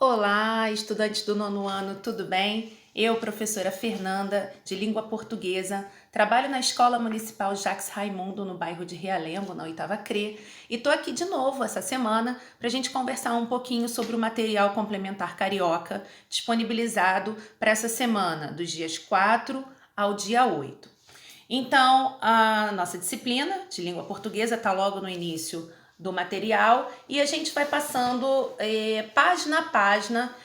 Olá, estudantes do nono ano, tudo bem? Eu, professora Fernanda, de língua portuguesa, trabalho na Escola Municipal Jacques Raimundo, no bairro de Realengo, na oitava CRE, e tô aqui de novo essa semana para a gente conversar um pouquinho sobre o material complementar carioca disponibilizado para essa semana, dos dias 4 ao dia 8. Então, a nossa disciplina de língua portuguesa está logo no início do material e a gente vai passando página a página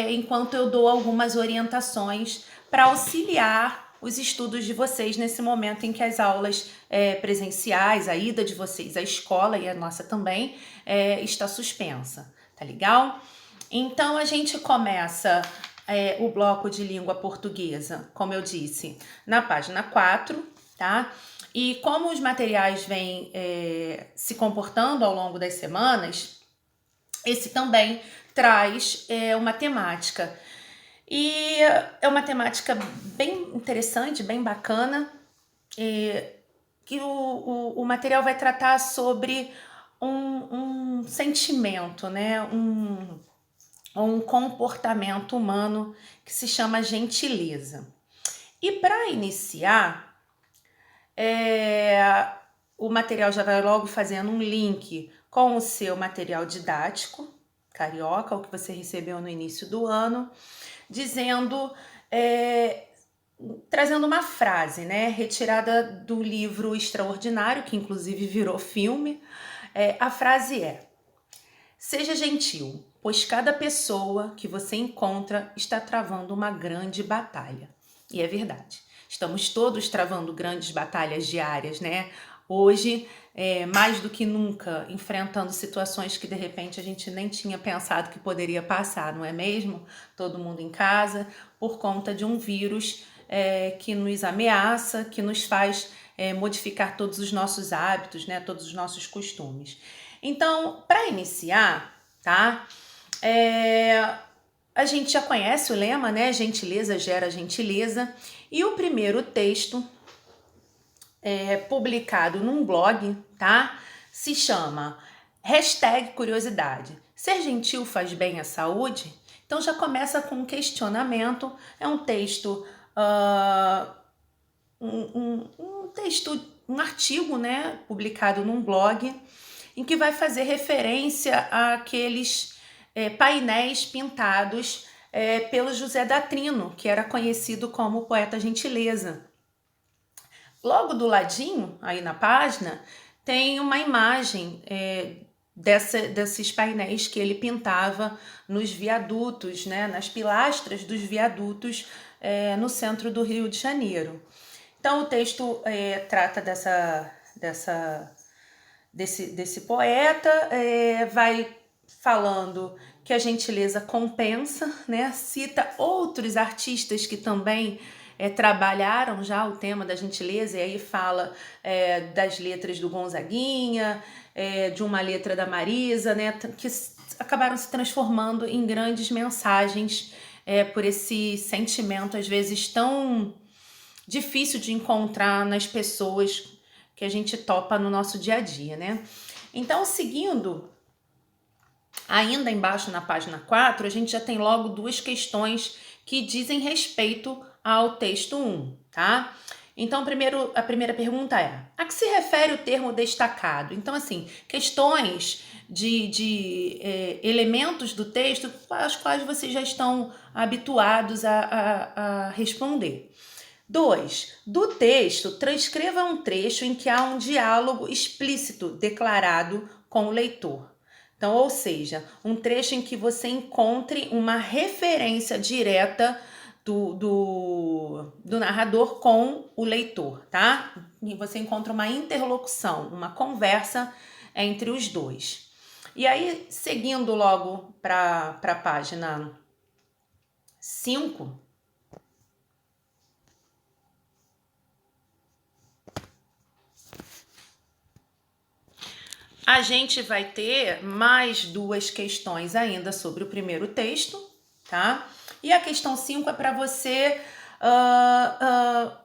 enquanto eu dou algumas orientações para auxiliar os estudos de vocês nesse momento em que as aulas presenciais, a ida de vocês à escola e a nossa também está suspensa, tá legal? Então a gente começa o bloco de língua portuguesa, como eu disse, na página 4, tá? E como os materiais vêm se comportando ao longo das semanas, esse também traz uma temática. E é uma temática bem interessante, bem bacana, que o material vai tratar sobre um sentimento, né? Um comportamento humano que se chama gentileza. E para iniciar, o material já vai logo fazendo um link com o seu material didático, carioca, o que você recebeu no início do ano, dizendo, trazendo uma frase, né, retirada do livro Extraordinário, que inclusive virou filme. A frase é: seja gentil, pois cada pessoa que você encontra está travando uma grande batalha. E é verdade. Estamos todos travando grandes batalhas diárias, né? Hoje, mais do que nunca, enfrentando situações que de repente a gente nem tinha pensado que poderia passar, não é mesmo? Todo mundo em casa, por conta de um vírus que nos ameaça, que nos faz modificar todos os nossos hábitos, né? Todos os nossos costumes. Então, para iniciar, tá? A gente já conhece o lema, né? Gentileza gera gentileza. E o primeiro texto publicado num blog, tá? Se chama #curiosidade. Ser gentil faz bem à saúde? Então já começa com um questionamento. É um texto, um artigo, né? Publicado num blog, em que vai fazer referência àqueles painéis pintados pelo José Datrino, que era conhecido como poeta gentileza. Logo do ladinho, aí na página, tem uma imagem desses painéis que ele pintava nos viadutos, né, nas pilastras dos viadutos no centro do Rio de Janeiro. Então o texto trata desse poeta, vai falando que a gentileza compensa, né? Cita outros artistas que também trabalharam já o tema da gentileza, e aí fala das letras do Gonzaguinha, de uma letra da Marisa, né? Que acabaram se transformando em grandes mensagens por esse sentimento, às vezes, tão difícil de encontrar nas pessoas que a gente topa no nosso dia a dia, né? Então, seguindo, ainda embaixo na página 4, a gente já tem logo duas questões que dizem respeito ao texto 1, tá? Então, a primeira pergunta é: a que se refere o termo destacado? Então, assim, questões de elementos do texto aos quais vocês já estão habituados a responder. 2. Do texto, transcreva um trecho em que há um diálogo explícito declarado com o leitor. Então, ou seja, um trecho em que você encontre uma referência direta do narrador com o leitor, tá? E você encontra uma interlocução, uma conversa entre os dois. E aí, seguindo logo para a página 5, a gente vai ter mais duas questões ainda sobre o primeiro texto, tá? E a questão 5 é para você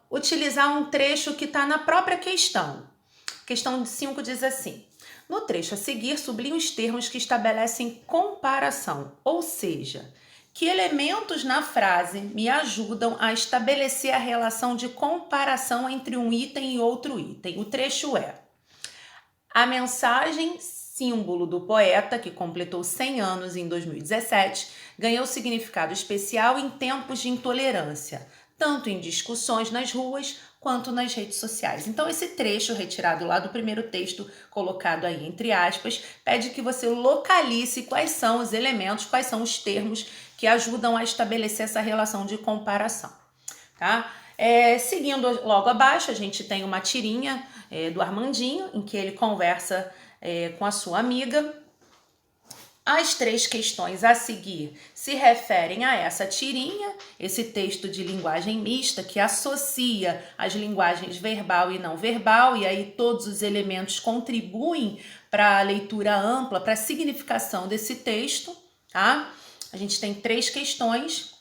utilizar um trecho que está na própria questão. A questão 5 diz assim: No trecho a seguir, sublinho os termos que estabelecem comparação, ou seja, que elementos na frase me ajudam a estabelecer a relação de comparação entre um item e outro item. O trecho é: a mensagem símbolo do poeta, que completou 100 anos em 2017, ganhou significado especial em tempos de intolerância, tanto em discussões nas ruas quanto nas redes sociais. Então, esse trecho retirado lá do primeiro texto, colocado aí entre aspas, pede que você localize quais são os elementos, quais são os termos que ajudam a estabelecer essa relação de comparação, tá? Seguindo logo abaixo, a gente tem uma tirinha do Armandinho, em que ele conversa com a sua amiga. As 3 questões a seguir se referem a essa tirinha, esse texto de linguagem mista que associa as linguagens verbal e não verbal, e aí todos os elementos contribuem para a leitura ampla, para a significação desse texto, tá? A gente tem 3 questões,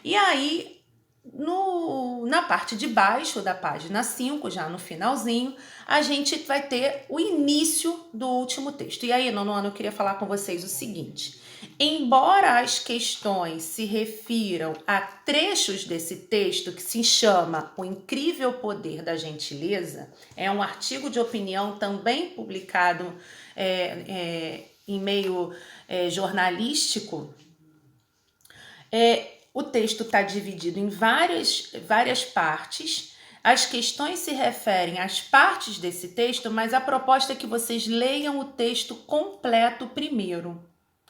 e aí na parte de baixo da página 5, já no finalzinho, a gente vai ter o início do último texto. E aí, nono ano, eu queria falar com vocês o seguinte: embora as questões se refiram a trechos desse texto que se chama O Incrível Poder da Gentileza, é um artigo de opinião também publicado em meio jornalístico, o texto está dividido em várias partes. As questões se referem às partes desse texto, mas a proposta é que vocês leiam o texto completo primeiro,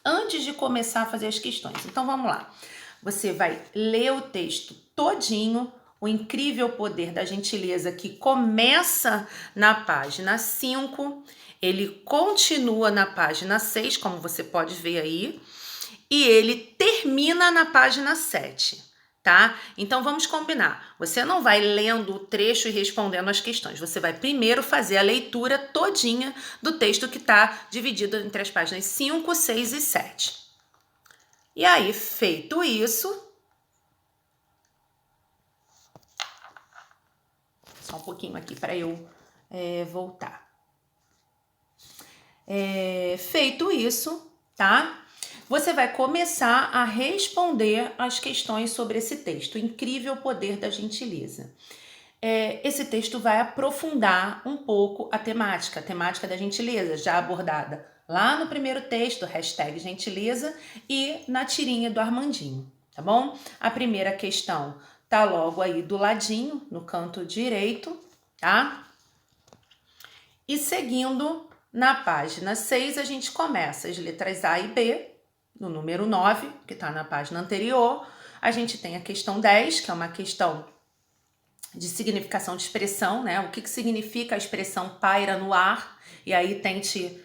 antes de começar a fazer as questões. Então vamos lá. Você vai ler o texto todinho, O Incrível Poder da Gentileza, que começa na página 5, ele continua na página 6, como você pode ver aí, e ele termina na página 7, tá? Então vamos combinar. Você não vai lendo o trecho e respondendo as questões. Você vai primeiro fazer a leitura todinha do texto que está dividido entre as páginas 5, 6 e 7. E aí, feito isso... Só um pouquinho aqui para eu voltar. Feito isso, tá? Você vai começar a responder as questões sobre esse texto, O Incrível Poder da Gentileza. Esse texto vai aprofundar um pouco a temática da gentileza, já abordada lá no primeiro texto, #gentileza, e na tirinha do Armandinho, tá bom? A primeira questão tá logo aí do ladinho, no canto direito, tá? E seguindo, na página 6, a gente começa as letras A e B, no número 9, que está na página anterior. A gente tem a questão 10, que é uma questão de significação de expressão, né? O que significa a expressão paira no ar? E aí tente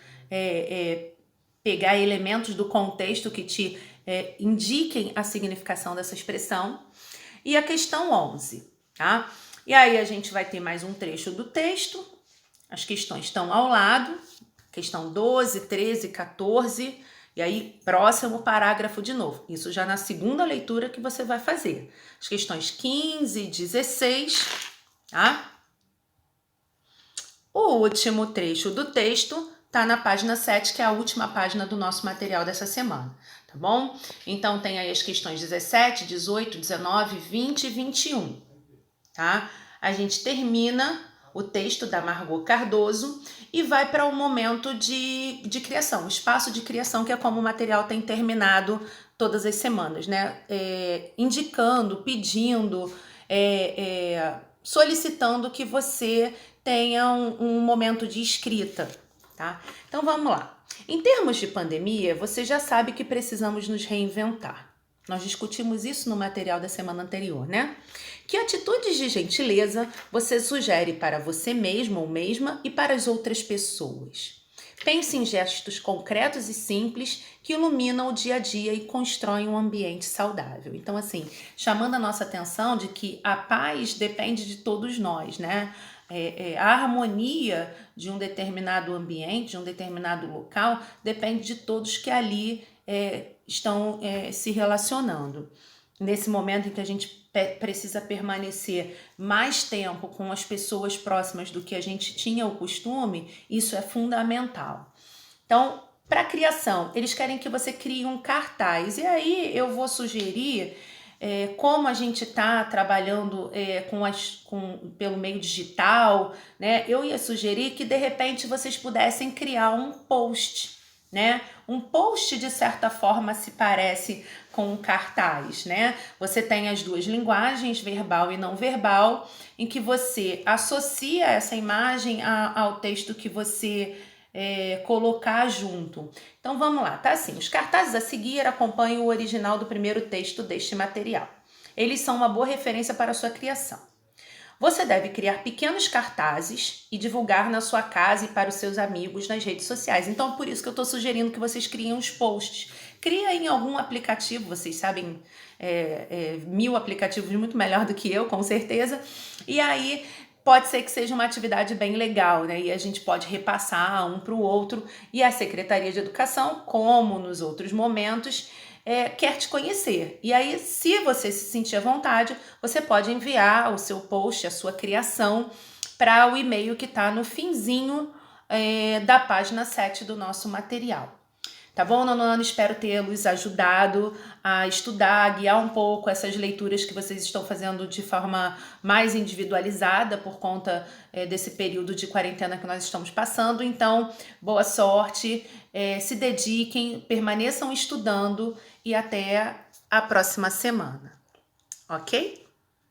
pegar elementos do contexto que te indiquem a significação dessa expressão. E a questão 11, tá? E aí a gente vai ter mais um trecho do texto. As questões estão ao lado. Questão 12, 13, 14... E aí, próximo parágrafo de novo. Isso já na segunda leitura que você vai fazer. As questões 15 e 16, tá? O último trecho do texto tá na página 7, que é a última página do nosso material dessa semana, tá bom? Então, tem aí as questões 17, 18, 19, 20 e 21, tá? A gente termina o texto da Margot Cardoso e vai para um momento de criação, espaço de criação, que é como o material tem terminado todas as semanas, né? Indicando, pedindo, solicitando que você tenha um momento de escrita, tá? Então vamos lá. Em termos de pandemia, você já sabe que precisamos nos reinventar. Nós discutimos isso no material da semana anterior, né? Que atitudes de gentileza você sugere para você mesmo ou mesma e para as outras pessoas? Pense em gestos concretos e simples que iluminam o dia a dia e constroem um ambiente saudável. Então, assim, chamando a nossa atenção de que a paz depende de todos nós, né? A harmonia de um determinado ambiente, de um determinado local, depende de todos que ali estão se relacionando. nesse momento em que a gente precisa permanecer mais tempo com as pessoas próximas do que a gente tinha o costume, isso é fundamental. Então, para a criação, eles querem que você crie um cartaz. E aí eu vou sugerir, como a gente está trabalhando pelo meio digital, né? Eu ia sugerir que de repente vocês pudessem criar um post, né? Um post de certa forma se parece com um cartaz, né? Você tem as duas linguagens, verbal e não verbal, em que você associa essa imagem ao texto que você colocar junto. Então vamos lá, tá assim, os cartazes a seguir acompanham o original do primeiro texto deste material. Eles são uma boa referência para a sua criação. Você deve criar pequenos cartazes e divulgar na sua casa e para os seus amigos nas redes sociais. Então, por isso que eu estou sugerindo que vocês criem os posts. Cria em algum aplicativo, vocês sabem, 1000 aplicativos muito melhor do que eu, com certeza. E aí, pode ser que seja uma atividade bem legal, né? E a gente pode repassar um para o outro. E a Secretaria de Educação, como nos outros momentos, quer te conhecer. E aí, se você se sentir à vontade, você pode enviar o seu post, a sua criação, para o e-mail que está no finzinho da página 7 do nosso material. Tá bom, nono ano? Espero tê-los ajudado a estudar, a guiar um pouco essas leituras que vocês estão fazendo de forma mais individualizada por conta desse período de quarentena que nós estamos passando. Então, boa sorte, se dediquem, permaneçam estudando e até a próxima semana, ok?